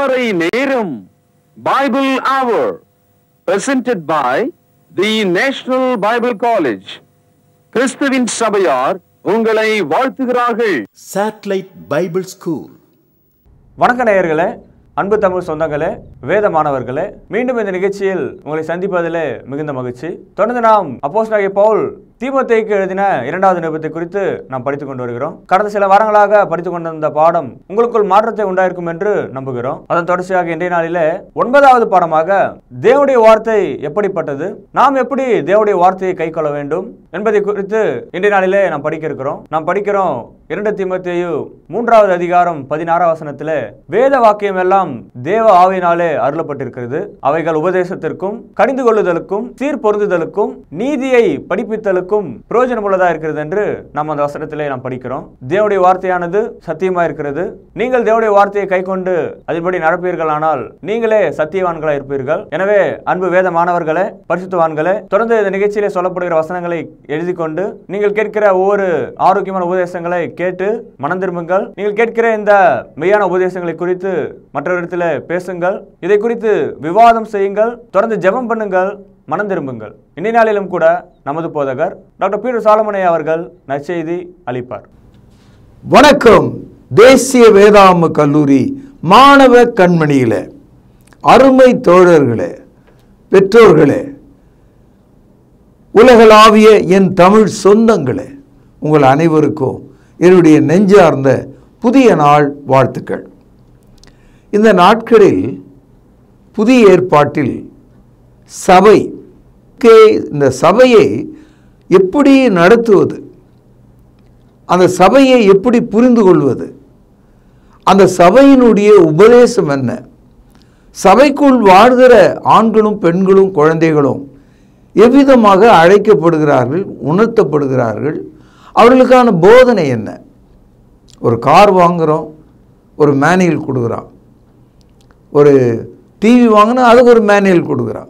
திருமறை நேரம் Bible Hour presented by the National Bible College. கிறிஸ்துவின் சபையார் உங்களை வாழ்த்துகிறார்கள். Satellite Bible School. வணக்க நேயர்களே, அன்பு தமிழ் சொந்தங்களே, வேத மாணவர்களே, மீண்டும் இந்த நிகழ்ச்சியில் உங்களை சந்திப்பதிலே மிகுந்த மகிழ்ச்சி. தொடர்ந்து நாம் அப்போஸ்தலனாகிய பவுல் தீமோத்தேயுக்கு எழுதின 2வது நிருபத்தை குறித்து நாம் படித்துக் கொண்டு வருகிறோம். கடந்த சில வாரங்களாக படித்துக் கொண்டிருந்த பாடம் உங்களுக்குள் மாற்றத்தை உண்டாயிருக்கும் என்று நம்புகிறோம். அதன் தொடர்ச்சியாக இன்றைய நாளிலே 9வது பாடமாக தேவனுடைய வார்த்தை எப்படிப்பட்டது, நாம் எப்படி தேவனுடைய வார்த்தையை கை கொள்ள வேண்டும் என்பதை குறித்து இன்றைய நாளிலே நாம் படிக்க இருக்கிறோம். நாம் படிக்கிறோம் 2 தீமோத்தேயு 3வது அதிகாரம் 16வது வசனத்திலே, வேத வாக்கியம் எல்லாம் தேவ ஆவியினாலே அருளப்பட்டிருக்கிறது, அவைகள் உபதேசத்திற்கும் கடிந்து கொள்ளுதலுக்கும் சீர்பொருந்துதலுக்கும் நீதியை படிப்பித்தலுக்கும் பிரயோஜனமுள்ளதா இருக்கிறது என்று நாம் அந்த வசனத்திலே நாம் படிக்கிறோம். தேவனுடைய வார்த்தையானது சத்தியமா இருக்கிறது. நீங்கள் தேவனுடைய வார்த்தையை கை கொண்டு அதன்படி நடப்பீர்களானால் நீங்களே சத்தியவான்களா இருப்பீர்கள். எனவே அன்பு வேத மாணவர்களே, பரிசுத்தவான்களே, தொடர்ந்து இந்த நிகழ்ச்சியிலே சொல்லப்படுகிற வசனங்களை எழுதி கொண்டு நீங்கள் கேட்கிற ஒவ்வொரு ஆரோக்கியமான உபதேசங்களை கேட்டு மனம் திரும்புங்கள். நீங்கள் கேட்கிற இந்த மெய்யான உபதேசங்களை குறித்து மற்றவரிடத்தில் பேசுங்கள். இதை குறித்து விவாதம் செய்யுங்கள். தொடர்ந்து ஜெபம் பண்ணுங்கள். மனம் திரும்புங்கள். இன்றைய நாளிலும் கூட நமது போதகர் டாக்டர் பீட்டர் சாலமோனே அவர்கள் நற்செய்தி அளிப்பார். வணக்கம். தேசிய வேதாம கல்லூரி மாணவ கண்மணிகளே, அருமை தோழர்களே, பெற்றோர்களே, உலகளாவிய என் தமிழ் சொந்தங்களே, உங்கள் அனைவருக்கும் என்னுடைய நெஞ்சார்ந்த புதிய நாள் வாழ்த்துக்கள். இந்த நாட்களில் புதிய ஏற்பாட்டில் சபை, இந்த சபையை எப்படி நடத்துவது, அந்த சபையை எப்படி புரிந்து கொள்வது, அந்த சபையினுடைய உபதேசம் என்ன, சபைக்குள் வாழ்கிற ஆண்களும் பெண்களும் குழந்தைகளும் எவ்விதமாக அழைக்கப்படுகிறார்கள், உணர்த்தப்படுகிறார்கள், அவர்களுக்கான போதனை என்ன. ஒரு கார் வாங்குகிறோம், ஒரு மேனுவல் கொடுக்குறான். ஒரு டிவி வாங்கினா அதுக்கு ஒரு மேனுவல் கொடுக்குறான்.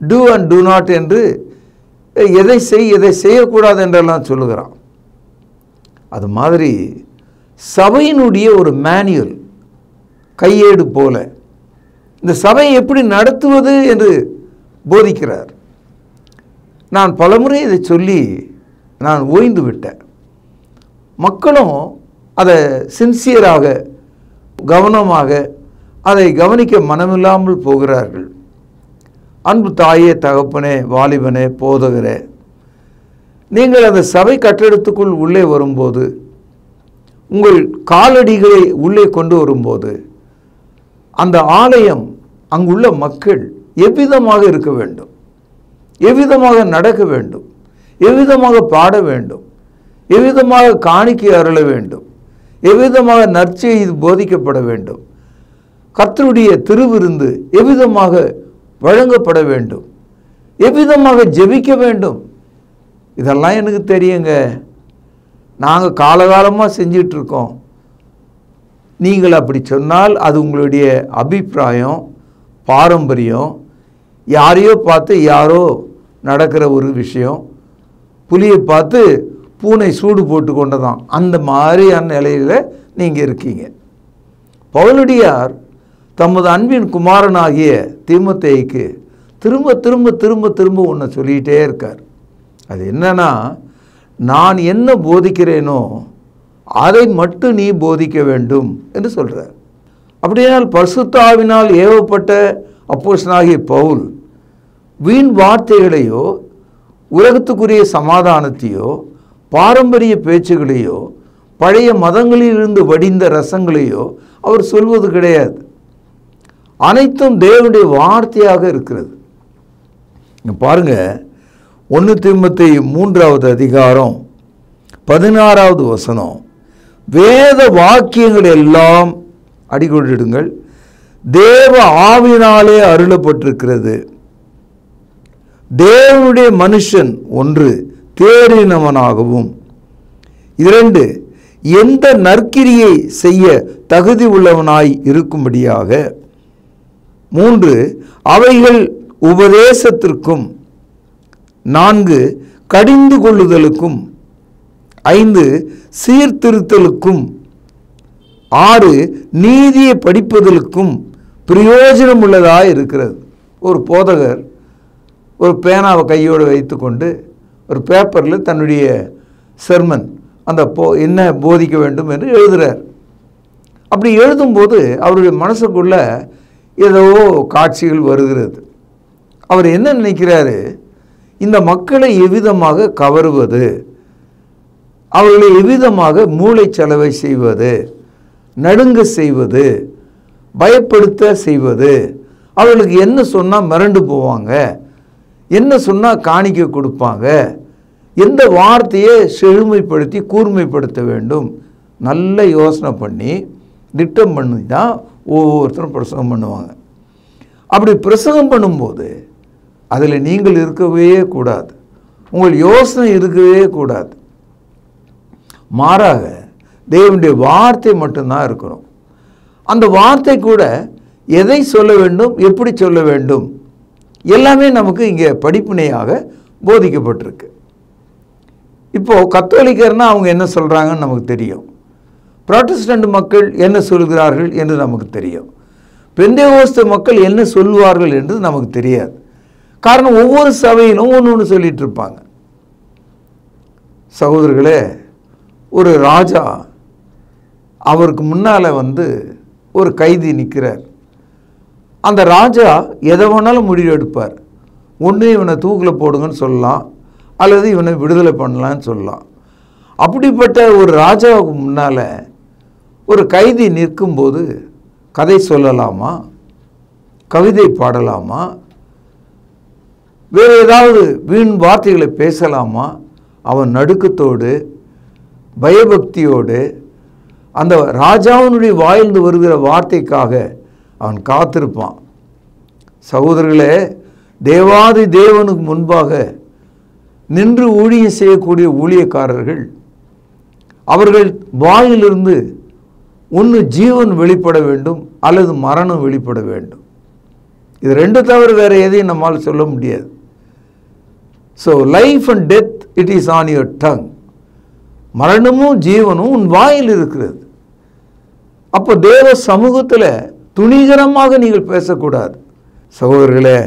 டூ அண்ட் டூ நாட் என்று எதை செய் எதை செய்யக்கூடாது என்றெல்லாம் சொல்லுகிறான். அது மாதிரி சபையினுடைய ஒரு மேனுவல், கையேடு போல இந்த சபையை எப்படி நடத்துவது என்று போதிக்கிறார். நான் பலமுறை இதை சொல்லி நான் ஓய்ந்து விட்டேன். மக்களும் அதை சின்சியராக கவனமாக அதை கவனிக்க மனமில்லாமல் போகிறார்கள். அன்பு தாயே, தகப்பனே, வாலிபனே, போதகரே, நீங்கள் அந்த சபை கட்டடத்துக்குள் உள்ளே வரும்போது, உங்கள் காலடிகளை உள்ளே கொண்டு வரும்போது, அந்த ஆலயம், அங்குள்ள மக்கள் எவ்விதமாக இருக்க வேண்டும், எவ்விதமாக நடக்க வேண்டும், எவ்விதமாக பாட வேண்டும், எவ்விதமாக காணிக்கை அருள வேண்டும், எவ்விதமாக நற்செய்தி போதிக்கப்பட வேண்டும், கர்த்தருடைய திருவிருந்து எவ்விதமாக வழங்கப்பட வேண்டும், எவ்விதமாக ஜெபிக்க வேண்டும், இதெல்லாம் எனக்கு தெரியுங்க. நாங்கள் காலகாலமாக செஞ்சிட்ருக்கோம். நீங்கள் அப்படி சொன்னால் அது உங்களுடைய அபிப்பிராயம், பாரம்பரியம், யாரையோ பார்த்து யாரோ நடக்கிற ஒரு விஷயம். புலியை பார்த்து பூனை சூடு போட்டு கொண்டதான், அந்த மாதிரியான நிலையில் நீங்கள் இருக்கீங்க. பவுலடியார் தமது அன்பின் குமாரனாகிய தீமோத்தேயுக்கு திரும்ப திரும்ப திரும்ப திரும்ப ஒன்று சொல்லிகிட்டே இருக்கார். அது என்னன்னா, நான் என்ன போதிக்கிறேனோ அதை மட்டும் நீ போதிக்க வேண்டும் என்று சொல்கிறார். அப்படியானால் பரிசுத்த ஆவியினால் ஏவப்பட்ட அப்போஸ்தலனாகிய பவுல் வீண் வார்த்தைகளையோ, உலகத்துக்குரிய சமாதானத்தையோ, பாரம்பரிய பேச்சுகளையோ, பழைய மதங்களிலிருந்து வடிந்த ரசங்களையோ அவர் சொல்வது கிடையாது. அனைத்தும் தேவனுடைய வார்த்தையாக இருக்கிறது. பாருங்க, 1 தீமோத்தேயு 3வது அதிகாரம் 16வது வசனம், வேத வாக்கியங்கள் எல்லாம் அடிக்கொண்டிடுங்கள், தேவ ஆவியினாலே அருளப்பட்டிருக்கிறது. தேவனுடைய மனுஷன் 1 தேறினவனாகவும் 2 எந்த நற்கிரியை செய்ய தகுதி உள்ளவனாய் இருக்கும்படியாக, 3 அவைகள் உபதேசத்திற்கும், 4 கடிந்து கொள்ளுதலுக்கும், 5 சீர்திருத்தலுக்கும், 6 நீதியை படிப்பதற்கும் பிரயோஜனம் உள்ளதாக இருக்கிறது. ஒரு போதகர் ஒரு பேனாவை கையோடு வைத்துக்கொண்டு ஒரு பேப்பரில் தன்னுடைய செர்மன் அந்த என்ன போதிக்க வேண்டும் என்று எழுதுகிறார். அப்படி எழுதும்போது அவருடைய மனசுக்குள்ள ஏதோ காட்சிகள் வருகிறது. அவர் என்ன நினைக்கிறாரு, இந்த மக்களை எவ்விதமாக கவருவது, அவர்களை எவ்விதமாக மூளைச்சலவை செய்வது, நடுங்க செய்வது, பயப்படுத்த செய்வது, அவர்களுக்கு என்ன சொன்னால் மிரண்டு போவாங்க, என்ன சொன்னால் காணிக்க கொடுப்பாங்க, எந்த வார்த்தையை செழுமைப்படுத்தி கூர்மைப்படுத்த வேண்டும், நல்ல யோசனை பண்ணி திட்டம் பண்ணி தான் ஒவ்வொருத்தரும் பிரசங்கம் பண்ணுவாங்க. அப்படி பிரசங்கம் பண்ணும்போது அதில் நீங்கள் இருக்கவே கூடாது, உங்கள் யோசனை இருக்கவே கூடாது. மாறாக தேவனுடைய வார்த்தை மட்டும்தான் இருக்கணும். அந்த வார்த்தை கூட எதை சொல்ல வேண்டும், எப்படி சொல்ல வேண்டும், எல்லாமே நமக்கு இங்கே படிப்பினையாக போதிக்கப்பட்டிருக்கு. இப்போது கத்தோலிக்கர்னால் அவங்க என்ன சொல்கிறாங்கன்னு நமக்கு தெரியும், புராட்டஸ்டன்ட் மக்கள் என்ன சொல்கிறார்கள் என்று நமக்கு தெரியும், பெந்தேகோஸ்து மக்கள் என்ன சொல்வார்கள் என்று நமக்கு தெரியாது. காரணம், ஒவ்வொரு சபையிலும் ஒன்று ஒன்று சொல்லிட்டு இருப்பாங்க. சகோதரர்களே, ஒரு ராஜா அவருக்கு முன்னால் ஒரு கைதி நிற்கிறார். அந்த ராஜா எதை வேணாலும் முடிவு எடுப்பார். ஒன்று இவனை தூக்கில் போடுங்கன்னு சொல்லலாம், அல்லது இவனை விடுதலை பண்ணலான்னு சொல்லலாம். அப்படிப்பட்ட ஒரு ராஜாவுக்கு முன்னால் ஒரு கைதி நிற்கும்போது கதை சொல்லலாமா, கவிதை பாடலாமா, வேறு ஏதாவது வீண் வார்த்தைகளை பேசலாமா? அவன் நடுக்கத்தோடு பயபக்தியோடு அந்த ராஜாவினுடைய வாயிலிருந்து வருகிற வார்த்தைக்காக அவன் காத்திருப்பான். சகோதரர்களே, தேவாதி தேவனுக்கு முன்பாக நின்று ஊழியம் செய்யக்கூடிய ஊழியக்காரர்கள், அவர்கள் வாயிலிருந்து ஒன்று ஜீவன் வெளிப்பட வேண்டும் அல்லது மரணம் வெளிப்பட வேண்டும். இது ரெண்டு தவிர வேறு எதையும் நம்மால் சொல்ல முடியாது. So life and death it is on your tongue. மரணமும் ஜீவனும் உன் வாயில் இருக்கிறது. அப்போ தேவ சமூகத்தில் துணிகரமாக நீங்கள் பேசக்கூடாது. சகோதரர்களே,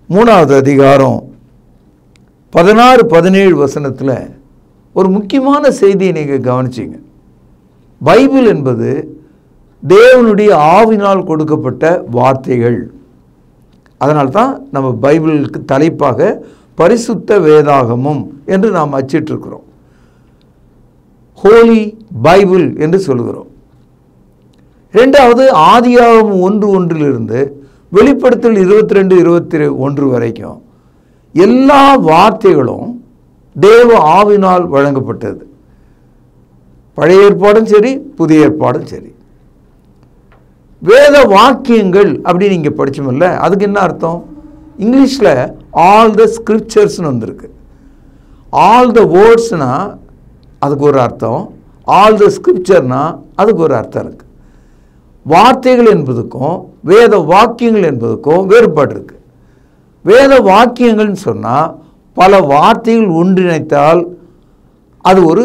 3வது அதிகாரம் 16-17 வசனத்தில் ஒரு முக்கியமான செய்தியை நீங்கள் கவனிச்சிங்க. பைபிள் என்பது தேவனுடைய ஆவினால் கொடுக்கப்பட்ட வார்த்தைகள். அதனால்தான் நம்ம பைபிளுக்கு தலைப்பாக பரிசுத்த வேதாகமம் என்று நாம் அச்சிட்டிருக்கிறோம். ஹோலி பைபிள் என்று சொல்கிறோம். 2வது ஆதியாகமம் 1:1 வெளிப்படுத்தல் 22-21 வரைக்கும் எல்லா வார்த்தைகளும் தேவ ஆவினால் வழங்கப்பட்டது. பழைய ஏற்பாடும் சரி, புதிய ஏற்பாடும் சரி. வேத வாக்கியங்கள் அப்படின்னு நீங்கள் படிச்சோம்ல, அதுக்கு என்ன அர்த்தம்? இங்கிலீஷில் ஆல் த ஸ்கிரிப்சர்ஸ்னு வந்திருக்கு. ஆல் த வேர்ட்ஸ்னா அதுக்கு ஒரு அர்த்தம், ஆல் த ஸ்கிரிப்சர்னா அதுக்கு ஒரு அர்த்தம் இருக்குது. வார்த்தைகள் என்பதுக்கும் வேத வாக்கியங்கள் என்பதுக்கும் வேறுபாடு இருக்குது. வேத வாக்கியங்கள்னு சொன்னால் பல வார்த்தைகள் ஒன்றிணைத்தால் அது ஒரு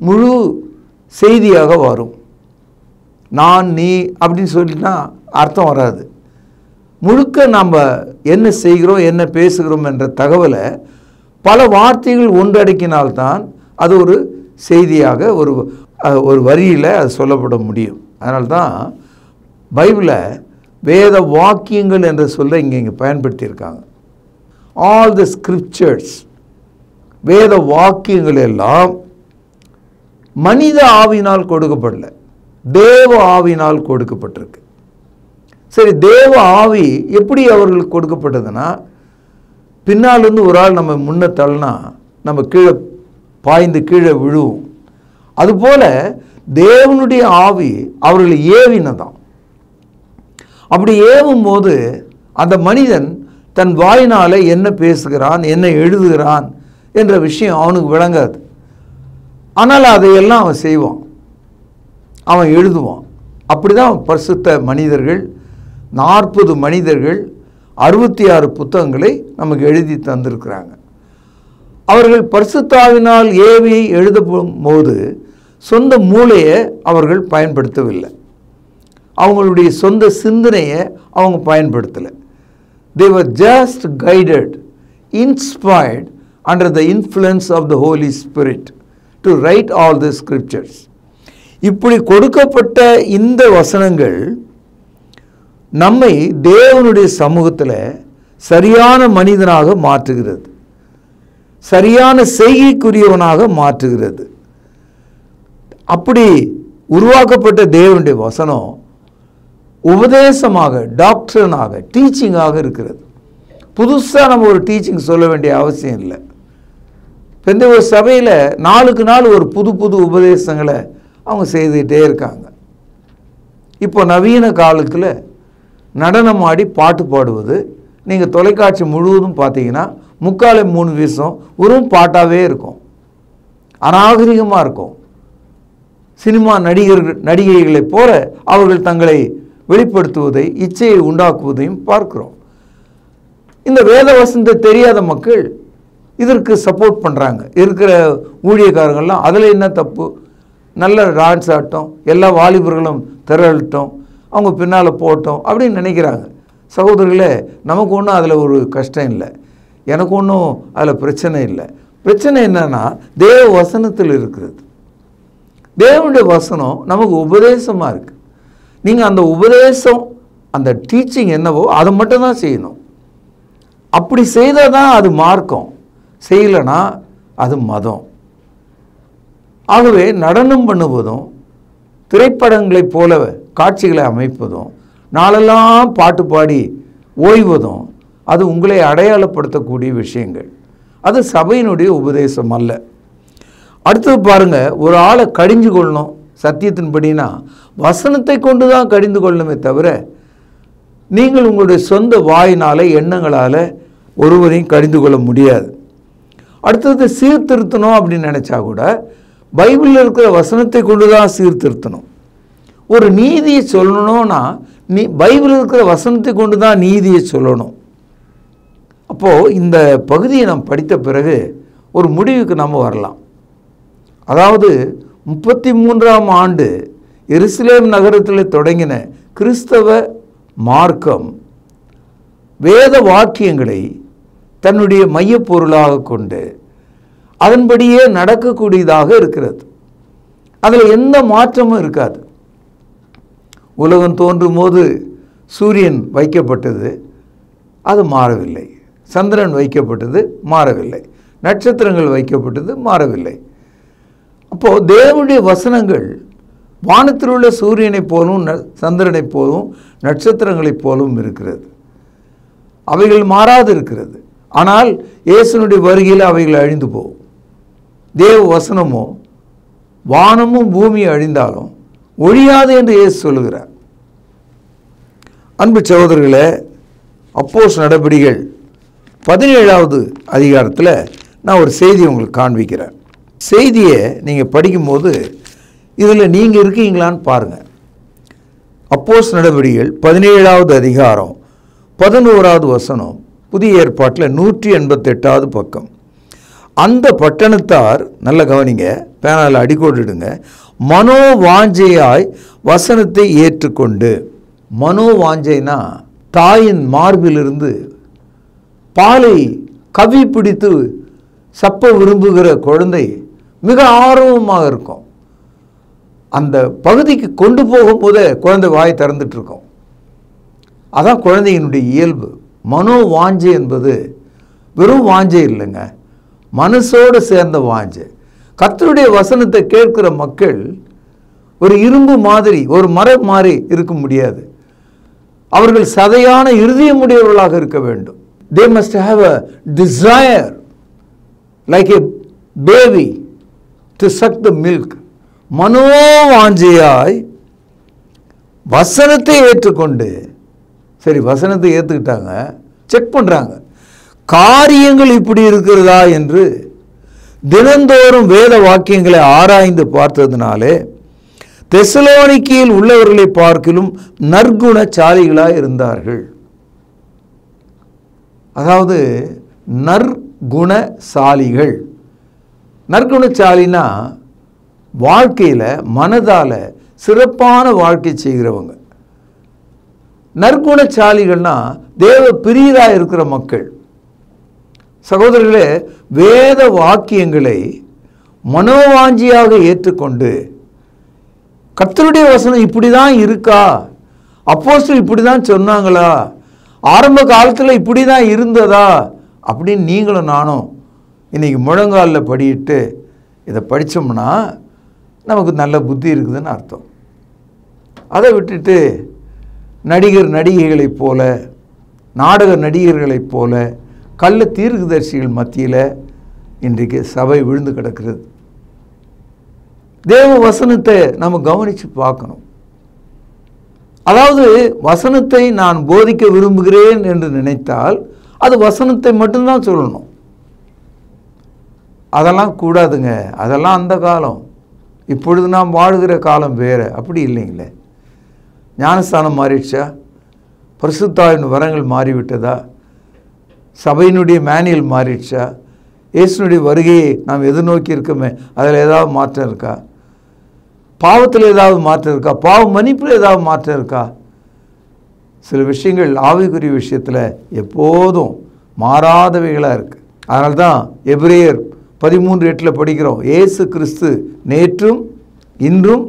முழு செய்தியாக வரும். நான், நீ அப்படின்னு சொல்லினா அர்த்தம் வராது. முழுக்க நாம் என்ன செய்கிறோம், என்ன பேசுகிறோம் என்ற தகவலை பல வார்த்தைகள் ஒன்றடக்கினால்தான் அது ஒரு செய்தியாக ஒரு வரியில் அது சொல்லப்பட முடியும். அதனால்தான் பைபிளை வேத வாக்கியங்கள் என்ற சொல்ல இங்கே பயன்படுத்தியிருக்காங்க. ஆல் த ஸ்கிரிப்சர்ஸ், வேத வாக்கியங்கள் எல்லாம் மனித ஆவினால் கொடுக்கப்படல, தேவ ஆவினால் கொடுக்கப்பட்டிருக்கு. சரி, தேவ ஆவி எப்படி அவர்களுக்கு கொடுக்கப்பட்டதுன்னா, பின்னால் இருந்து ஒரு ஆள் நம்ம முன்ன தள்ளினா நம்ம கீழே பாய்ந்து கீழே விழுவோம். அதுபோல தேவனுடைய ஆவி அவர்களை ஏவினதான். அப்படி ஏவும் போது அந்த மனிதன் தன் வாயினால என்ன பேசுகிறான், என்ன எழுதுகிறான் என்ற விஷயம் அவனுக்கு விளங்காது. ஆனால் அதையெல்லாம் அவன் செய்வான், அவன் எழுதுவான். அப்படி தான் பரிசுத்த மனிதர்கள் 40 மனிதர்கள் 66 புத்தகங்களை நமக்கு எழுதி தந்திருக்கிறாங்க. அவர்கள் பரிசுத்தாவினால் ஏவி எழுதும் போது சொந்த மூளையை அவர்கள் பயன்படுத்தவில்லை, அவங்களுடைய சொந்த சிந்தனையை அவங்க பயன்படுத்தலை. They were just guided, inspired under the influence of the Holy Spirit to write all the scriptures. இப்படி கொடுக்கப்பட்ட இந்த வசனங்கள் நம்மை தேவனுடைய சமூகத்தில் சரியான மனிதனாக மாற்றுகிறது, சரியான செய்கைக்குரியவனாக மாற்றுகிறது. அப்படி உருவாக்கப்பட்ட தேவனுடைய வசனம் உபதேசமாக, டாக்டர்னாக, டீச்சிங்காக இருக்கிறது. புதுசாக நம்ம ஒரு டீச்சிங் சொல்ல வேண்டிய அவசியம் இல்லை. இந்த ஒரு சபையில் நாளுக்கு நாள் ஒரு புது புது உபதேசங்களை அவங்க செய்துக்கிட்டே இருக்காங்க. இப்போ நவீன காலத்தில் நடனம் ஆடி பாட்டு பாடுவது, நீங்கள் தொலைக்காட்சி முழுவதும் பார்த்தீங்கன்னா 3/4 வீசம் ஒரு பாட்டாகவே இருக்கும், அநாகரிகமாக இருக்கும். சினிமா நடிகைகளைப் போல அவர்கள் தங்களை வெளிப்படுத்துவதை, இச்சையை உண்டாக்குவதையும் பார்க்கிறோம். இந்த வேத வசனத்தை தெரியாத மக்கள் இதற்கு சப்போர்ட் பண்ணுறாங்க. இருக்கிற ஊழியக்காரங்கள்லாம் அதில் என்ன தப்பு, நல்ல டான்ஸ் ஆட்டம், எல்லா வாலிபர்களும் திரளட்டும், அவங்க பின்னால் போட்டோம் அப்படின்னு நினைக்கிறாங்க. சகோதரர்களே, நமக்கு ஒன்றும் அதில் ஒரு கஷ்டம் இல்லை, எனக்கு ஒன்றும் அதில் பிரச்சனை இல்லை. பிரச்சனை என்னன்னா தேவ வசனத்தில் இருக்கிறது. தேவனுடைய வசனம் நமக்கு உபதேசமாக இருக்குது. நீங்கள் அந்த உபதேசம், அந்த டீச்சிங் என்னவோ அதை மட்டும் தான் செய்யணும். அப்படி செய்தால் தான் அது மார்க்கம், செய்யலைன்னா அது மதம். ஆகவே நடனம் பண்ணுவதும், திரைப்படங்களைப் போல காட்சிகளை அமைப்பதும், நாளெல்லாம் பாட்டு பாடி ஓய்வதும் அது உங்களை அடையாளப்படுத்தக்கூடிய விஷயங்கள். அது சபையினுடைய உபதேசம் அல்ல. அடுத்தது பாருங்க, ஒரு ஆளை கடிஞ்சு கொள்ளணும் சத்தியத்தின்படினா வசனத்தை கொண்டு தான் கடிந்து கொள்ளணுமே தவிர நீங்கள் உங்களுடைய சொந்த வாயினால், எண்ணங்களால் ஒருவரையும் கடிந்து கொள்ள முடியாது. அடுத்தது சீர்திருத்தணும் அப்படின்னு நினச்சா கூட பைபிளில் இருக்கிற வசனத்தை கொண்டு தான் சீர்திருத்தணும். ஒரு நீதியை சொல்லணும்னா பைபிளில் இருக்கிற வசனத்தை கொண்டு தான் நீதியை சொல்லணும். அப்போது இந்த பகுதியை நாம் படித்த பிறகு ஒரு முடிவுக்கு நம்ம வரலாம். அதாவது 33ஆம் ஆண்டு எருசலேம் நகரத்தில் தொடங்கின கிறிஸ்தவ மார்க்கம் வேத வாக்கியங்களை தன்னுடைய மையப்பொருளாக கொண்டு அதன்படியே நடக்கக்கூடியதாக இருக்கிறது. அதில் எந்த மாற்றமும் இருக்காது. உலகம் தோன்றும் போது சூரியன் வைக்கப்பட்டது, அது மாறவில்லை. சந்திரன் வைக்கப்பட்டது, மாறவில்லை. நட்சத்திரங்கள் வைக்கப்பட்டது, மாறவில்லை. அப்போது தேவனுடைய வசனங்கள் வானத்தில் உள்ள சூரியனைப் போலும், சந்திரனைப் போலும், நட்சத்திரங்களைப் போலும் இருக்கிறது. அவைகள் மாறாது இருக்கிறது. ஆனால் இயேசுனுடைய வருகையில் அவைகள் அழிந்து போகும். தேவ வசனமோ வானமும் பூமியும் அழிந்தாலும் ஒழியாது என்று இயேசு சொல்லுகிறார். அன்பு சகோதரர்களே, அப்போஸ்தலர் நடபடிகள் 17வது அதிகாரத்தில் நான் ஒரு செய்தியை உங்களுக்கு காண்பிக்கிறேன். செய்தியை நீங்கள் படிக்கும்போது இதில் நீங்கள் இருக்கீங்களான்னு பாருங்கள். அப்போஸ்தலர் நடபடிகள் 17வது அதிகாரம் 11வது வசனம், புதிய ஏற்பாட்டில் 188வது பக்கம். அந்த பட்டணத்தார், நல்ல கவனிங்க, பேனாவில் அடிக்கோடிடுங்க, மனோவாஞ்சையாய் வசனத்தை ஏற்றுக்கொண்டு. மனோவாஞ்சைனா தாயின் மார்பிலிருந்து பாலை கவி பிடித்து சப்ப விரும்புகிற குழந்தை மிக ஆர்வமாக இருக்கும். அந்த பகுதிக்கு கொண்டு போகும்போதே குழந்தை வாய் திறந்துட்டு இருக்கும். அதான் குழந்தையினுடைய இயல்பு. மனோ வாஞ்சை என்பது வெறும் வாஞ்சை இல்லைங்க, மனசோடு சேர்ந்த வாஞ்சை. கர்த்தருடைய வசனத்தை கேட்கிற மக்கள் ஒரு இரும்பு மாதிரி, ஒரு மரம் மாதிரி இருக்க முடியாது. அவர்கள் சதையான இருதயமுடையவர்களாக இருக்க வேண்டும். They must have a desire like a baby to suck the milk. மனோவாஞ்சையாய் வசனத்தை ஏற்றுக்கொண்டு. சரி, வசனத்தை ஏற்றுக்கிட்டாங்க, செக் பண்ணுறாங்க காரியங்கள் இப்படி இருக்கிறதா என்று. தினந்தோறும் வேத வாக்கியங்களை ஆராய்ந்து பார்த்ததுனாலே தெசலோனிக்கேயில் உள்ளவர்களை பார்க்கிலும் நற்குணசாலிகளாய் இருந்தார்கள். அதாவது நற்குணசாலிகள். நற்குணசாலினா வாழ்க்கையில் மனதால் சிறப்பான வாழ்க்கை செய்கிறவங்க. நற்குணசாலிகள்னா தேவ பிரியராக இருக்கிற மக்கள். சகோதரர்களே, வேத வாக்கியங்களை மனோவாஞ்சியாக ஏற்றுக்கொண்டு கர்த்தருடைய வசனம் இப்படி தான் இருக்கா, அப்போஸ்தலர் இப்படி தான் சொன்னாங்களா, ஆரம்ப காலத்தில் இப்படி தான் இருந்ததா அப்படின்னு நீங்களும் நானும் இன்றைக்கி முழங்காலில் படிட்டு இதை படித்தோம்னா நமக்கு நல்ல புத்தி இருக்குதுன்னு அர்த்தம். அதை விட்டுட்டு நடிகர்களைப் போல, நாடக நடிகர்களைப் போல கள்ள தீர்க்கதரிசிகள் மத்தியில் இன்றைக்கு சபை விழுந்து கிடக்கிறது. தேவ வசனத்தை நம்ம கவனித்து பார்க்கணும். அதாவது வசனத்தை நான் போதிக்க விரும்புகிறேன் என்று நினைத்தால் அது வசனத்தை மட்டும்தான் சொல்லணும். அதெல்லாம் கூடாதுங்க. அதெல்லாம் அந்த காலம். இப்பொழுது நாம் வாழ்கிற காலம் வேறு. அப்படி இல்லைங்களே. ஞானஸ்தானம் மாறிடுச்சா? பரிசுத்தாவின் வரங்கள் மாறிவிட்டதா? சபையினுடைய மேனுவல் மாறிடுச்சா? இயேசுனுடைய வருகையை நாம் எதிர்நோக்கி இருக்கோமே, அதில் ஏதாவது மாற்றம் இருக்கா? பாவத்தில் ஏதாவது மாற்றம் இருக்கா? பாவ மன்னிப்பில் ஏதாவது மாற்றம் இருக்கா? சில விஷயங்கள் ஆவிக்குரிய விஷயத்தில் எப்போதும் மாறாதவைகளாக இருக்குது. அதனால தான் எபிரேயர் 13:8 படிக்கிறோம், இயேசு கிறிஸ்து நேற்றும் இன்றும்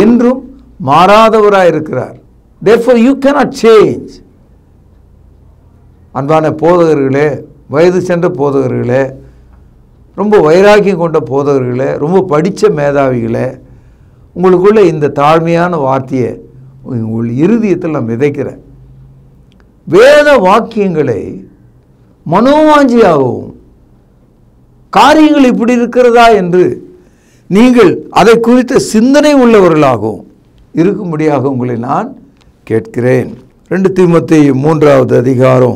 என்றும் மாறாதவராக இருக்கிறார். Therefore you cannot change. அன்பான போதகர்களே, வயது சென்ற போதகர்களே, ரொம்ப வைராக்கியம் கொண்ட போதகர்களே, ரொம்ப படித்த மேதாவிகளே, உங்களுக்குள்ள இந்த தாழ்மையான வார்த்தையை உங்கள் இருதயத்தில் நான் விதைக்கிறேன். வேத வாக்கியங்களை மனோவாஞ்சியாகவும் காரியங்கள் இப்படி இருக்கிறதா என்று நீங்கள் அதை குறித்த சிந்தனை உள்ளவர்களாகவும் இருக்கும்படியாக உங்களை நான் கேட்கிறேன். 2 தீமோத்தேயு 3:10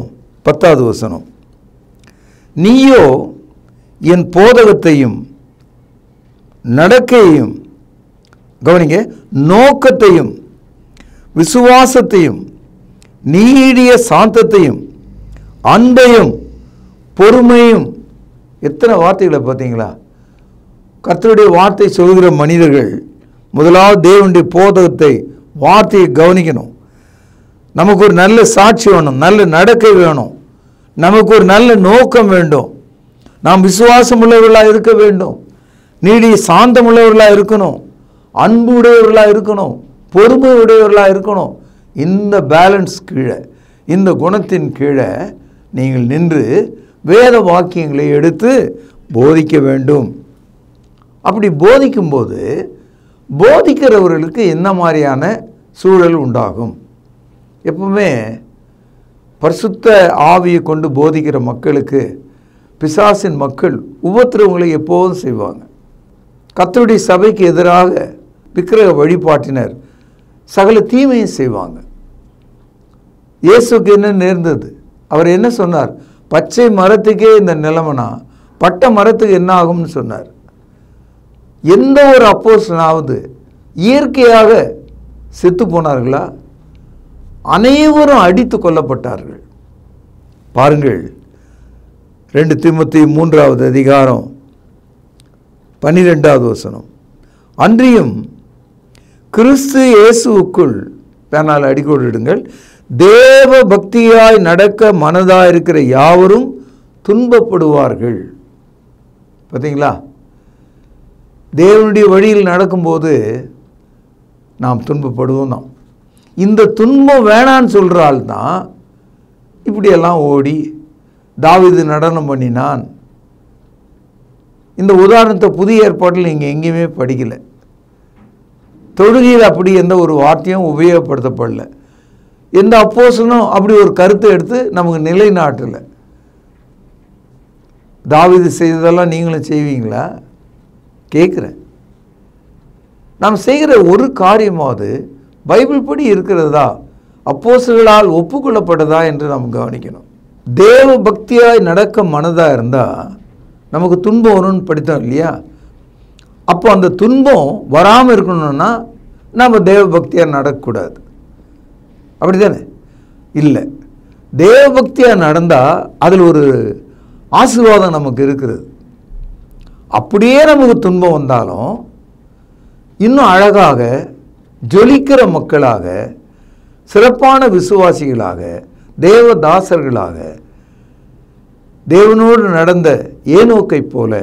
நீயோ என் போதகத்தையும் நடக்கையையும், கவனிங்க, நோக்கத்தையும் விசுவாசத்தையும் நீடிய சாந்தத்தையும் அன்பையும் பொறுமையும், எத்தனை வார்த்தைகளை பார்த்தீங்களா? கர்த்தருடைய வார்த்தை சொல்கிற மனிதர்கள் முதலாவது தேவனுடைய போதகத்தை, வார்த்தையை கவனிக்கணும். நமக்கு ஒரு நல்ல சாட்சி வேணும், நல்ல நடக்கை வேணும், நமக்கு ஒரு நல்ல நோக்கம் வேண்டும், நாம் விசுவாசம் உள்ளவர்களாக இருக்க வேண்டும், நீடிய சாந்தம் உள்ளவர்களாக இருக்கணும், அன்பு உடையவர்களாக இருக்கணும், பொறுமை உடையவர்களாக இருக்கணும். இந்த பேலன்ஸ் கீழே, இந்த குணத்தின் கீழே நீங்கள் நின்று வேத வாக்கியங்களை எடுத்து போதிக்க வேண்டும். அப்படி போதிக்கும்போது போதிக்கிறவர்களுக்கு என்ன மாதிரியான சூழல் உண்டாகும்? எப்பவுமே பரிசுத்த ஆவியை கொண்டு போதிக்கிற மக்களுக்கு பிசாசின் மக்கள் உபத்திரவங்களை எப்போதும் செய்வாங்க. கர்த்தருடைய சபைக்கு எதிராக விக்கிரக வழிபாட்டினர் சகல தீமையும் செய்வாங்க. இயேசுக்கு என்ன நேர்ந்தது? அவர் என்ன சொன்னார்? பச்சை மரத்துக்கே இந்த நிலைமைனா பட்ட மரத்துக்கு என்ன ஆகும்னு சொன்னார். எந்த ஒரு அப்போஸ்தலனாவது இயற்கையாக செத்து போனார்களா? அனைவரும் அடித்து கொல்லப்பட்டார்கள். பாருங்கள், 2 தீமோத்தேயு 3:12 அன்றியும் கிறிஸ்து இயேசுவுக்குள், பேனால் அடிக்கோடிடுங்கள், தேவ பக்தியாய் நடக்க மனதாக இருக்கிற யாவரும் துன்பப்படுவார்கள். பார்த்தீங்களா? தேவனுடைய வழியில் நடக்கும்போது நாம் துன்பப்படுவோம் தான். இந்த துன்பம் வேணான்னு சொல்கிறாள் தான் இப்படியெல்லாம் ஓடி தாவீது நடனம் பண்ணினான். இந்த உதாரணத்தை புதிய ஏற்பாட்டில் நீங்கள் எங்கேயுமே படிக்கலை. தொழுகையில் அப்படி எந்த ஒரு வார்த்தையும் உபயோகப்படுத்தப்படல. எந்த அப்போஸ்தலனும் அப்படி ஒரு கருத்தை எடுத்து நமக்கு நிலைநாட்டலை. தாவீது செய்ததெல்லாம் நீங்களும் செய்வீங்களா? கேட்குறேன். நாம் செய்கிற ஒரு காரியமாவது பைபிள் படி இருக்கிறதா, அப்போஸ்தலர்களால் ஒப்புக்கொள்ளப்பட்டதா என்று நாம் கவனிக்கணும். தேவ பக்தியாய் நடக்க மனதாக இருந்தால் நமக்கு துன்பம் வரும்னு படித்தோம் இல்லையா? அப்போ அந்த துன்பம் வராமல் இருக்கணும்னா நம்ம தேவ பக்தியாக நடக்கக்கூடாது. அப்படி தானே? இல்லை, தேவ பக்தியாக நடந்தால் அதில் ஒரு ஆசீர்வாதம் நமக்கு இருக்கிறது. அப்படியே நமக்கு துன்பம் வந்தாலும் இன்னும் அழகாக ஜொலிக்கிற மக்களாக சிறப்பான விசுவாசிகளாக, தேவதாசர்களாக, தேவனோடு நடந்த ஏனோக்கை போல,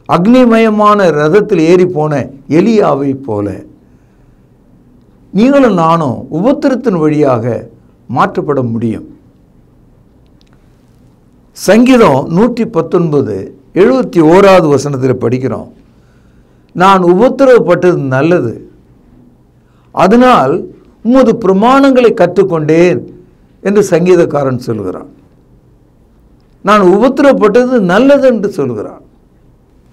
அக்னிமயமான ரதத்தில் ஏறி போன எலியாவை போல நீங்களும் நானும் உபத்திரத்தின் வழியாக மாற்றப்பட முடியும். சங்கீதம் 119 71வது வசனத்தில் படிக்கிறோம், நான் உபத்திரவப்பட்டது நல்லது, அதனால் உமது பிரமாணங்களை கற்றுக்கொண்டேன் என்று சங்கீதக்காரன் சொல்கிறான். நான் உபத்திரவப்பட்டது நல்லது என்று சொல்கிறான்.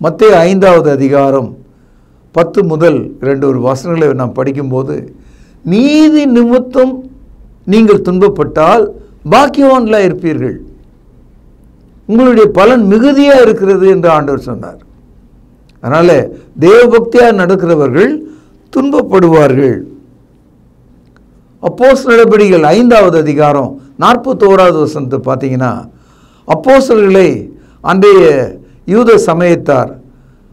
மத்தேயு 5வது அதிகாரம் 10 முதல் 2 வசனங்களை நாம் படிக்கும்போது, நீதி நிமித்தம் நீங்கள் துன்பப்பட்டால் பாக்கியவான்களாக இருப்பீர்கள், உங்களுடைய பலன் மிகுதியாக இருக்கிறது என்று ஆண்டவர் சொன்னார். அதனால் தேவபக்தியாக நடக்கிறவர்கள் துன்பப்படுவார்கள். அப்போஸ்தலர் நடபடிகள் 5வது அதிகாரம் 41வது வசனத்தை பார்த்தீங்கன்னா, அப்போஸ்தலர்களை அன்றைய யூத சமயத்தார்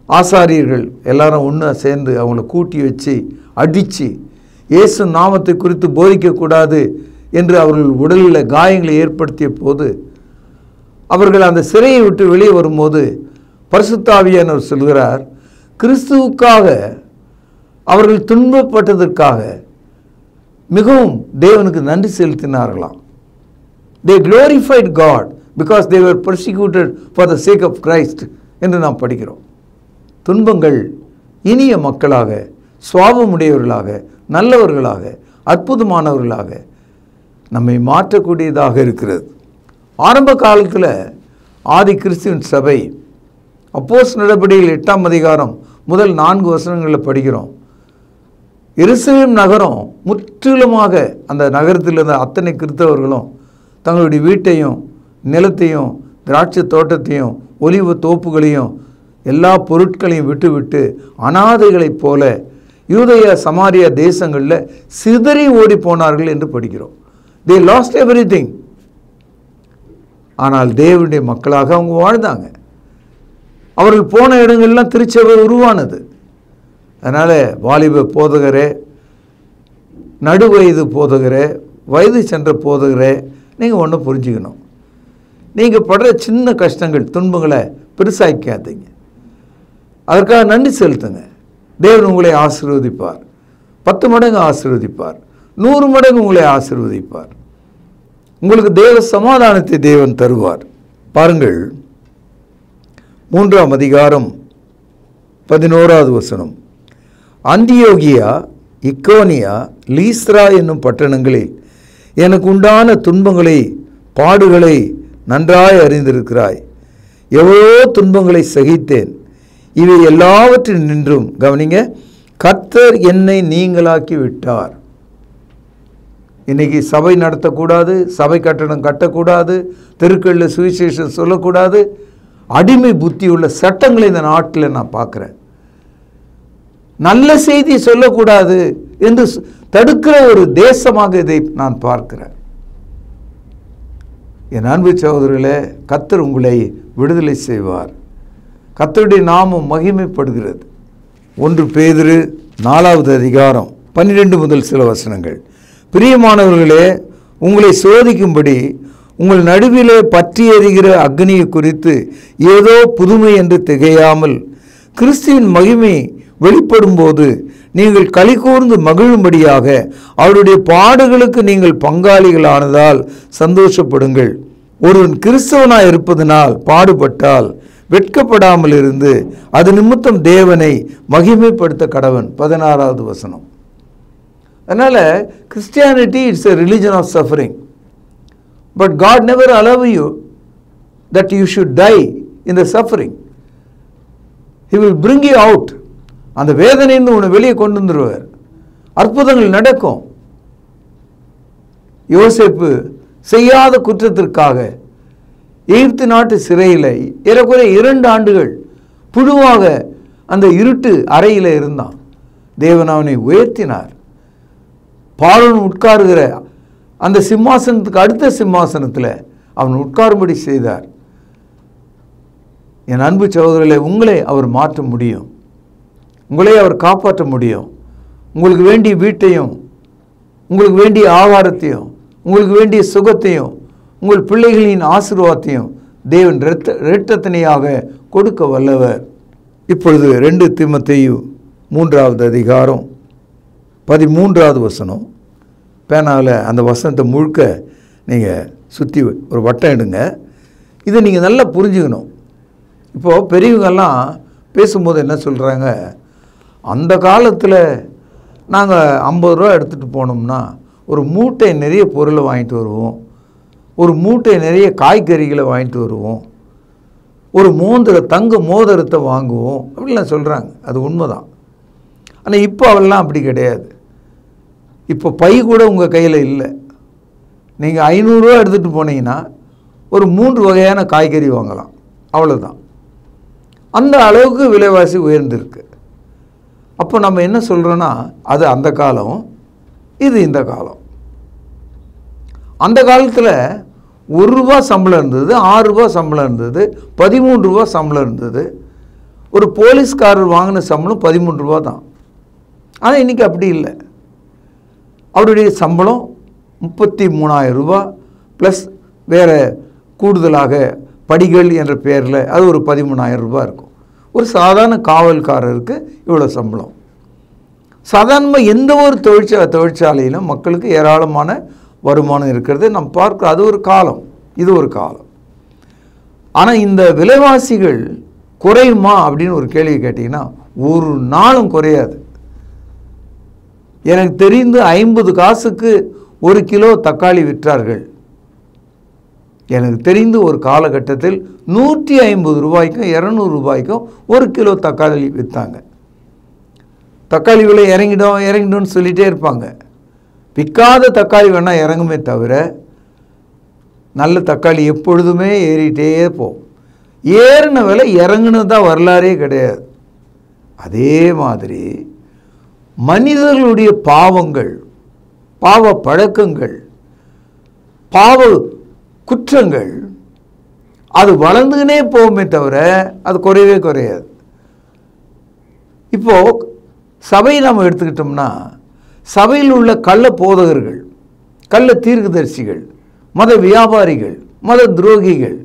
ஆசாரியர்கள் எல்லாரும் ஒன்று சேர்ந்து அவங்கள கூட்டி வச்சு அடித்து இயேசு நாமத்தை குறித்து போதிக்கக்கூடாது என்று அவர்கள் உடலில் காயங்களை ஏற்படுத்திய போது, அவர்கள் அந்த சிறையை விட்டு வெளியே வரும்போது பரிசுத்த ஆவியானவர் சொல்கிறார், கிறிஸ்துவுக்காக அவர்கள் துன்பப்பட்டதற்காக மிகவும் தேவனுக்கு நன்றி செலுத்தினார்களாம். They glorified God because they were persecuted for the sake of Christ என்று நாம் படிக்கிறோம். துன்பங்கள் இனிய மக்களாக, சுவாபமுடையவர்களாக, நல்லவர்களாக, அற்புதமானவர்களாக நம்மை மாற்றக்கூடியதாக இருக்கிறது. ஆரம்ப காலத்தில் ஆதி கிறிஸ்துவின் சபை அப்போஸ்தலர் நடபடிகள் 8ஆம் அதிகாரம் முதல் 4 வசனங்களில் படிக்கிறோம், எருசலேம் நகரம் முற்றிலுமாக, அந்த நகரத்தில் இருந்த அத்தனை கிறிஸ்தவர்களும் தங்களுடைய வீட்டையும் நிலத்தையும் திராட்சை தோட்டத்தையும் ஒலிவ தோப்புகளையும் எல்லா பொருட்களையும் விட்டுவிட்டு அனாதைகளைப் போல யூதேயா சமாரியா தேசங்களில் சிதறி ஓடி போனார்கள் என்று படிக்கிறோம். they lost everything. ஆனால் தேவனுடைய மக்களாக அவங்க வாழ்ந்தாங்க. அவர்கள் போன இடங்கள்லாம் திருச்சபை உருவானது. அதனால் வாலிப போதகரே, நடுவயது போதகரே, வயது சென்ற போதகரே, நீங்கள் ஒன்று புரிஞ்சுக்கணும், நீங்கள் படுற சின்ன கஷ்டங்கள் துன்பங்களை பெருசாக்காதீங்க, அதற்காக நன்றி செலுத்துங்க. தேவன் உங்களை ஆசீர்வதிப்பார், 10 மடங்கு ஆசீர்வதிப்பார், 100 மடங்கு உங்களை ஆசீர்வதிப்பார். உங்களுக்கு தேவ சமாதானத்தை தேவன் தருவார். பாருங்கள், 3ஆம் அதிகாரம் 11வது வசனம், அந்தியோகியா, இக்கோனியா, லீஸ்ரா என்னும் பட்டணங்களில் எனக்கு உண்டான துன்பங்களை பாடுகளை நன்றாய் அறிந்திருக்கிறாய். எவ்வளோ துன்பங்களை சகித்தேன், இவை எல்லாவற்றின் நின்றும் கவனிங்க, கர்த்தர் என்னை நீங்களாக்கி விட்டார். இன்னைக்கு சபை நடத்தக்கூடாது, சபை கட்டணம் கட்டக்கூடாது, தெருக்களில் சுவிசேஷம் சொல்லக்கூடாது, அடிமை புத்தி உள்ள சட்டங்களை இந்த நாட்டில் நான் பார்க்குறேன். நல்ல செய்தி சொல்லக்கூடாது என்று தடுக்கிற ஒரு தேசமாக இதை நான் பார்க்கிறேன். என் அன்பு சகோதரர்களே, கர்த்தர் உங்களை விடுதலை செய்வார். கர்த்தருடைய நாமம் மகிமைப்படுகிறது. 1 பேதுரு 4வது அதிகாரம் 12 முதல் சில வசனங்கள், பிரியமானவர்களே, உங்களை சோதிக்கும்படி உங்கள் நடுவிலே பற்றி எரிகிற அக்னியை குறித்து ஏதோ புதுமை என்று திகையாமல் கிறிஸ்துவின் மகிமை வெளிப்படும் போது நீங்கள் களி கூர்ந்து மகிழும்படியாக அவருடைய பாடுகளுக்கு நீங்கள் பங்காளிகளானதால் சந்தோஷப்படுங்கள். ஒருவன் கிறிஸ்தவனாய் இருப்பதனால் பாடுபட்டால் வெட்கப்படாமல் இருந்து அது நிமித்தம் தேவனை மகிமைப்படுத்த கடவன். 16வது வசனம். அதனால் Christianity it's a religion of suffering. But God never allow you that you should die in the suffering. He will bring you out. அந்த வேதனையிலிருந்து உன்னை வெளியே கொண்டு வந்துடுவார். அற்புதங்கள் நடக்கும். யோசேப்பு செய்யாத குற்றத்திற்காக எகிப்து நாட்டு சிறையில் ஏறக்குறைய 2 ஆண்டுகள் புழுவாக அந்த இருட்டு அறையில் இருந்தான். தேவன் அவனை உயர்த்தினார். பார்வோன் உட்காருகிற அந்த சிம்மாசனத்துக்கு அடுத்த சிம்மாசனத்தில் அவன் உட்காரும்படி செய்தார். என் அன்பு சகோதரர்களே, உங்களை அவர் மாற்ற முடியும், உங்களை அவர் காப்பாற்ற முடியும். உங்களுக்கு வேண்டிய வீட்டையும் உங்களுக்கு வேண்டிய ஆகாரத்தையும், உங்களுக்கு வேண்டிய சுகத்தையும், உங்கள் பிள்ளைகளின் ஆசீர்வாதத்தையும் தேவன் இரட்டத்தனையாக கொடுக்க வல்லவர். இப்பொழுது 2 தீமோத்தேயு 3வது அதிகாரம் 13வது வசனம். பேனாவில் அந்த வசனத்தை முழுக்க நீங்கள் சுற்றி ஒரு வட்டம் எடுங்க. இதை நீங்கள் நல்லா புரிஞ்சுக்கணும். இப்போது பெரியவங்கெல்லாம் பேசும்போது என்ன சொல்கிறாங்க, அந்த காலத்தில் நாங்கள் 50 ரூபா எடுத்துகிட்டு போனோம்னா ஒரு மூட்டை நிறைய பொருளை வாங்கிட்டு வருவோம், ஒரு மூட்டை நிறைய காய்கறிகளை வாங்கிட்டு வருவோம், ஒரு தங்க மோதிரத்தை வாங்குவோம் அப்படிலாம் சொல்கிறாங்க. அது உண்மைதான். ஆனால் இப்போ அவெல்லாம் அப்படி கிடையாது. இப்போ பை கூட உங்கள் கையில் இல்லை. நீங்கள் 500 ரூபா எடுத்துகிட்டு போனீங்கன்னா ஒரு 3 வகையான காய்கறி வாங்கலாம், அவ்வளோதான். அந்த அளவுக்கு விலைவாசி உயர்ந்திருக்கு. அப்போ நம்ம என்ன சொல்கிறோன்னா, அது அந்த காலம், இது இந்த காலம். அந்த காலத்தில் 1 ரூபா சம்பளம் இருந்தது, 6 ரூபா சம்பளம் இருந்தது, 13 ரூபா சம்பளம் இருந்தது. ஒரு போலீஸ்காரர் வாங்கின சம்பளம் 13 ரூபா தான். ஆனால் இன்றைக்கி அப்படி இல்லை. அவருடைய சம்பளம் 33,000 ரூபா ப்ளஸ் வேறு கூடுதலாக படிகள் என்ற பெயரில் அது ஒரு 13,000 ரூபா இருக்கும். ஒரு சாதாரண காவல்காரருக்கு இவ்வளோ சம்பளம். சாதாரணமாக எந்த ஒரு தொழிற்சாலையிலும் மக்களுக்கு ஏராளமான வருமானம் இருக்கிறது நம்ம பார்க்க. அது ஒரு காலம், இது ஒரு காலம். ஆனால் இந்த விலைவாசிகள் குறையுமா அப்படின்னு ஒரு கேள்வி கேட்டிங்கன்னா ஒரு நாளும் குறையாது. எனக்கு தெரிந்து 50 காசுக்கு 1 கிலோ தக்காளி விற்றார்கள். எனக்கு தெரிந்து ஒரு காலகட்டத்தில் 150 ரூபாய்க்கும் 200 ரூபாய்க்கும் 1 கிலோ தக்காளி விற்றாங்க. தக்காளி விலை இறங்கிடும்னு சொல்லிகிட்டே இருப்பாங்க. விற்காத தக்காளி வேணால் இறங்குமே தவிர நல்ல தக்காளி எப்பொழுதுமே ஏறிட்டே போகும். ஏறின விலை இறங்குனது தான் வரலாறே கிடையாது. அதே மாதிரி மனிதர்களுடைய பாவங்கள், பாவ பழக்கங்கள், பாவ குற்றங்கள் அது வளர்ந்துக்கினே போகுமே தவிர அது குறையவே குறையாது. இப்போது சபையை நம்ம எடுத்துக்கிட்டோம்னா சபையில் உள்ள கள்ள போதகர்கள், கள்ள தீர்க்கதரிசிகள், மத வியாபாரிகள், மத துரோகிகள்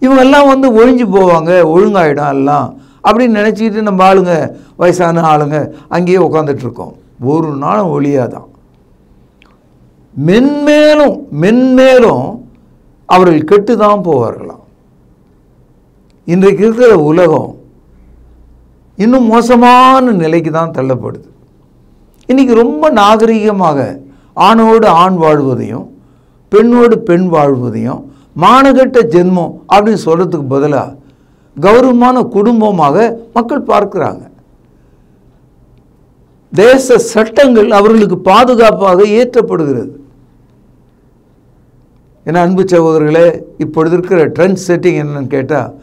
இவங்கெல்லாம் ஒழிஞ்சு போவாங்க, ஒழுங்காயிடும் எல்லாம் அப்படின்னு நினச்சிக்கிட்டு நம்ம ஆளுங்க, வயசான ஆளுங்க அங்கேயே உட்காந்துட்ருக்கோம். ஒரு நாளும் ஒழியாதான். மென்மேலும் மென்மேலும் அவர்கள் கெட்டு தான் போவார்களாம். இன்றைக்கு இருக்கிற உலகம் இன்னும் மோசமான நிலைக்கு தான் தள்ளப்படுது. இன்றைக்கி ரொம்ப நாகரிகமாக ஆணோடு ஆண் வாழ்வதையும் பெண்ணோடு பெண் வாழ்வதையும் மானகெட்ட ஜென்மம் அப்படின்னு சொல்கிறதுக்கு பதிலாக கௌரவமான குடும்பமாக மக்கள் பார்க்குறாங்க. தேச சட்டங்கள் அவர்களுக்கு பாதுகாப்பாக ஏற்றப்படுகிறது. ஏன்னா அன்பு சகோதரர்களே, இப்பொழுது இருக்கிற ட்ரெண்ட் செட்டிங் என்னன்னு கேட்டால்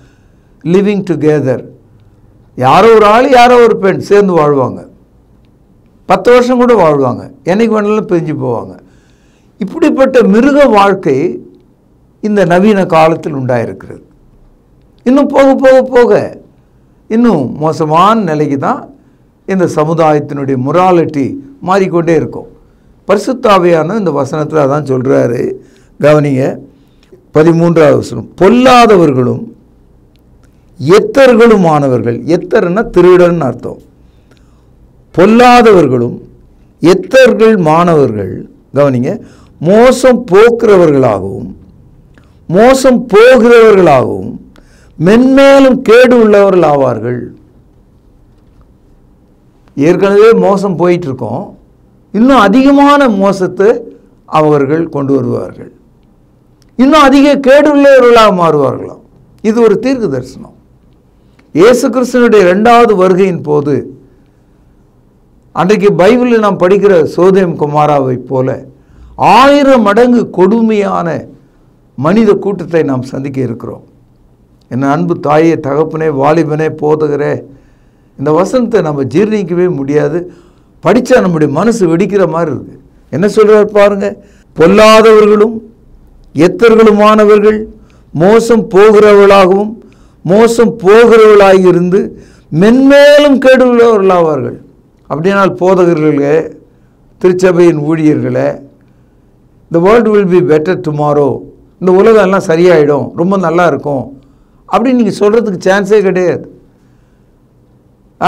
லிவிங் டுகெதர். யாரோ ஒரு ஆள் யாரோ ஒரு பெண் சேர்ந்து வாழ்வாங்க, 10 வருஷம் கூட வாழ்வாங்க, என்னைக்கு வேணாலும் பிரிஞ்சு போவாங்க. இப்படிப்பட்ட மிருக வாழ்க்கை இந்த நவீன காலத்தில் உண்டாயிருக்கிறது. இன்னும் போக போக போக இன்னும் மோசமான நிலைக்கு தான் இந்த சமுதாயத்தினுடைய மொராலிட்டி மாறிக்கொண்டே இருக்கும். பரிசுத்த ஆவியானவர் இந்த வசனத்தில் அதான் சொல்கிறாரு. கவனிங்க, 13வது வசனம். பொல்லாதவர்களும் எத்தர்களுமானவர்கள், எத்தர்னா திருடன்னு அர்த்தம். பொல்லாதவர்களும் எத்தர்கள் மாணவர்கள், கவனிங்க, மோசம் போக்குறவர்களாகவும் மோசம் போகிறவர்களாகவும் மென்மேலும் கேடு உள்ளவர்கள் ஆவார்கள். ஏற்கனவே மோசம் போயிட்டுருக்கோம், இன்னும் அதிகமான மோசத்தை அவர்கள் கொண்டு வருவார்கள், இன்னும் அதிக கேடு உள்ளவர்களாக மாறுவார்களாம். இது ஒரு தீர்க்க தரிசனம். இயேசு கிறிஸ்துவினுடைய 2வது வருகையின் போது அன்றைக்கு பைபிளில் நாம் படிக்கிற சோதேம் குமாராவை போல 1000 மடங்கு கொடுமையான மனித கூட்டத்தை நாம் சந்திக்க இருக்கிறோம். என்ன அன்பு தாயே, தகப்பனே, வாலிபனே, போதகரே, இந்த வசனத்தை நம்ம ஜீர்ணிக்கவே முடியாது. படித்தா நம்முடைய மனசு வெடிக்கிற மாதிரி இருக்குது. என்ன சொல்கிறார் பாருங்க. பொல்லாதவர்களும் எத்தர்களுமானவர்கள் மோசம் போகிறவர்களாகவும் மோசம் போகிறவர்களாக இருந்து மென்மேலும் கேடு உள்ளவர்களாவார்கள். அப்படினால் போதகர்களே, திருச்சபையின் ஊழியர்களை, the world will be better tomorrow, இந்த உலகம் எல்லாம் சரியாயிடும், ரொம்ப நல்லா இருக்கும் அப்படின்னு நீங்கள் சொல்கிறதுக்கு சான்ஸே கிடையாது.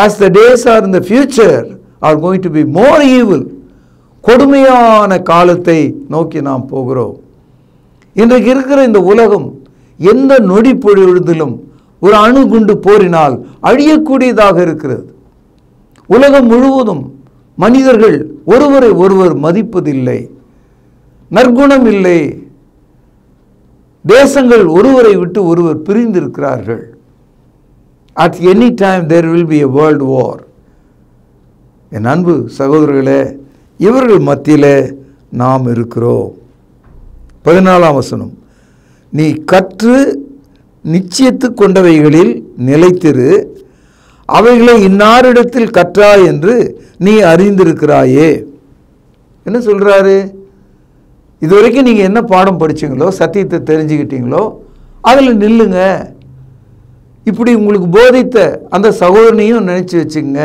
as the days are in the future are going to be more evil, கொடுமையான காலத்தை நோக்கி நாம் போகிறோம். இன்றைக்கு இருக்கிற இந்த உலகம் எந்த நொடி பொழுதிலும் ஒரு அணுகுண்டு போரினால் அழியக்கூடியதாக இருக்கிறது. உலகம் முழுவதும் மனிதர்கள் ஒருவரை ஒருவர் மதிப்பதில்லை, நற்குணம் இல்லை, தேசங்கள் ஒருவரை விட்டு ஒருவர் பிரிந்திருக்கிறார்கள். at any time there will be a world war. என் அன்பு சகோதரர்களே, இவர்கள் மத்தியிலே நாம் இருக்கிறோம். 14ஆம் வசனம், நீ கற்று நிச்சயித்து கொண்டவைகளில் நிலைத்திரு, அவைகளை இன்னாரிடத்தில் கற்றாய் என்று நீ அறிந்திருக்கிறாயே. என்ன சொல்கிறாரு? இதுவரைக்கும் நீங்கள் என்ன பாடம் படிச்சீங்களோ, சத்தியத்தை தெரிஞ்சுக்கிட்டீங்களோ, அதில் நில்லுங்க. இப்படி உங்களுக்கு போதித்த அந்த சகோதரனையும் நினச்சி வச்சுங்க.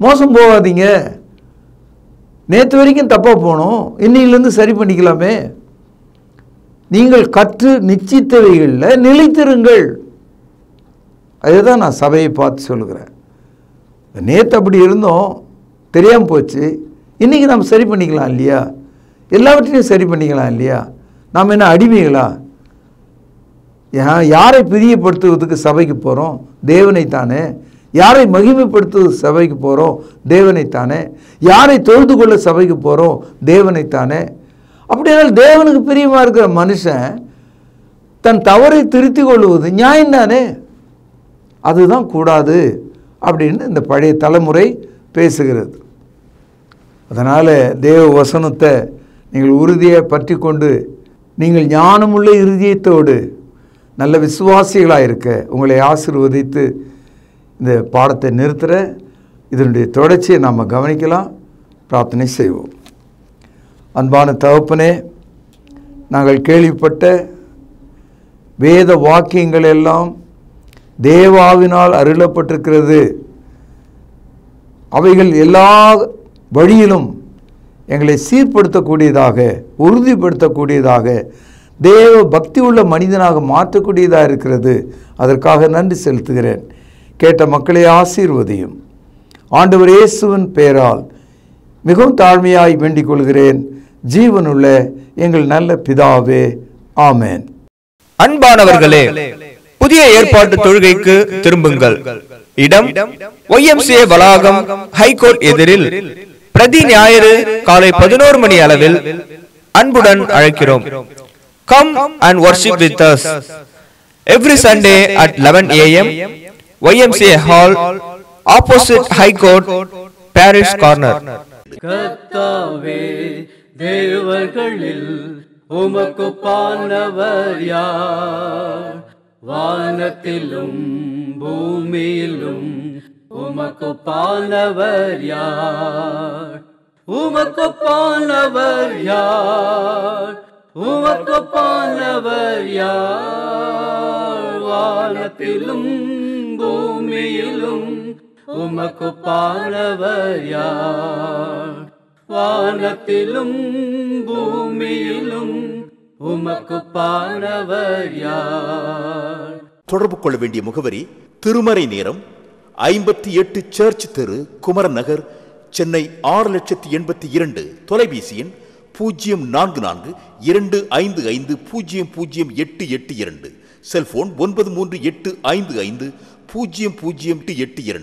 மோசம் போகாதீங்க. நேற்று வரைக்கும் தப்பாக போனோம், இன்னையிலேருந்து சரி பண்ணிக்கலாமே. நீங்கள் கற்று நிச்சயித்தவைகளில் நிலைத்திருங்கள். அதுதான் நான் சபையை பார்த்து சொல்லுகிறேன். நேற்று அப்படி இருந்தோம், தெரியாமல் போச்சு, இன்றைக்கி நாம் சரி பண்ணிக்கலாம் இல்லையா? எல்லாவற்றையும் சரி பண்ணிக்கலாம் இல்லையா? நாம் என்ன அடிமைகளா? யாரை பிரியப்படுத்துவதுக்கு சபைக்கு போகிறோம்? தேவனைத்தானே. யாரை மகிமைப்படுத்துவது சபைக்கு போகிறோம்? தேவனைத்தானே. யாரை தொழுது கொள்ள சபைக்கு போகிறோம்? தேவனைத்தானே. அப்படியானால் தேவனுக்கு பிரியமாக இருக்கிற மனுஷன் தன் தவறை திருத்திக் கொள்வது நியாயம்தானே. அதுதான் கூடாது அப்படின்னு இந்த பழைய தலைமுறை பேசுகிறது. அதனால் தேவ வசனத்தை நீங்கள் உறுதியை பற்றி கொண்டு நீங்கள் ஞானமுள்ள இருதயத்தோடு நல்ல விசுவாசிகளாக இருக்க உங்களை ஆசீர்வதித்து இந்த பாடத்தை நிறுத்துகிற. இதனுடைய தொடர்ச்சியை நாம் கவனிக்கலாம். பிரார்த்தனை செய்வோம். அன்பான தகப்பனே, நாங்கள் கேள்விப்பட்ட வேத வாக்கியங்கள் எல்லாம் தேவாவினால் அருளப்பட்டிருக்கிறது. அவைகள் எல்லா வழியிலும் எங்களை சீர்படுத்தக்கூடியதாக, உறுதிப்படுத்தக்கூடியதாக, தேவ பக்தி உள்ள மனிதனாக மாற்றக்கூடியதாக இருக்கிறது. அதற்காக நன்றி செலுத்துகிறேன். கேட்ட மக்களை ஆசீர்வதியும். ஆண்டவர் இயேசுவின் பெயரால் மிகவும் தாழ்மையாய் வேண்டிக் கொள்கிறேன். ஜீவனுள்ள எங்கள் நல்ல பிதாவே, ஆமென். அன்பானவர்களே, புதிய ஏற்பாட்டு தொழுகைக்கு திரும்புங்கள். இடம் YMCA வளாகம், ஹைகோர்ட் எதிரில், பிரதி ஞாயிறு காலை 11 மணி அளவில் அன்புடன் அழைக்கிறோம். Come and worship with us every Sunday at 11 AM, YMCA Hall, opposite High Court, Parish Corner. கர்த்தாவே, தேவர்களில் உமக்கு பானவர் யார்? வானத்திலும் பூமியிலும் உமக்கு பானவர் யார்? உமக்கு பானவர் யார்? உமக்கு பானவர் யார்? வானத்திலும் பூமியிலும் உமக்கு பானவர் யார்? வானத்திலும் பூமியிலும் உமக்கு பானவர் யார்? தொடர்பு கொள்ள வேண்டிய முகவரி: திருமறை நேரம், 58 சர்ச் தெரு, குமரன் நகர், சென்னை 6,82,000. தொலைபேசி எண் 044255008882. செல்போன் 9385500882.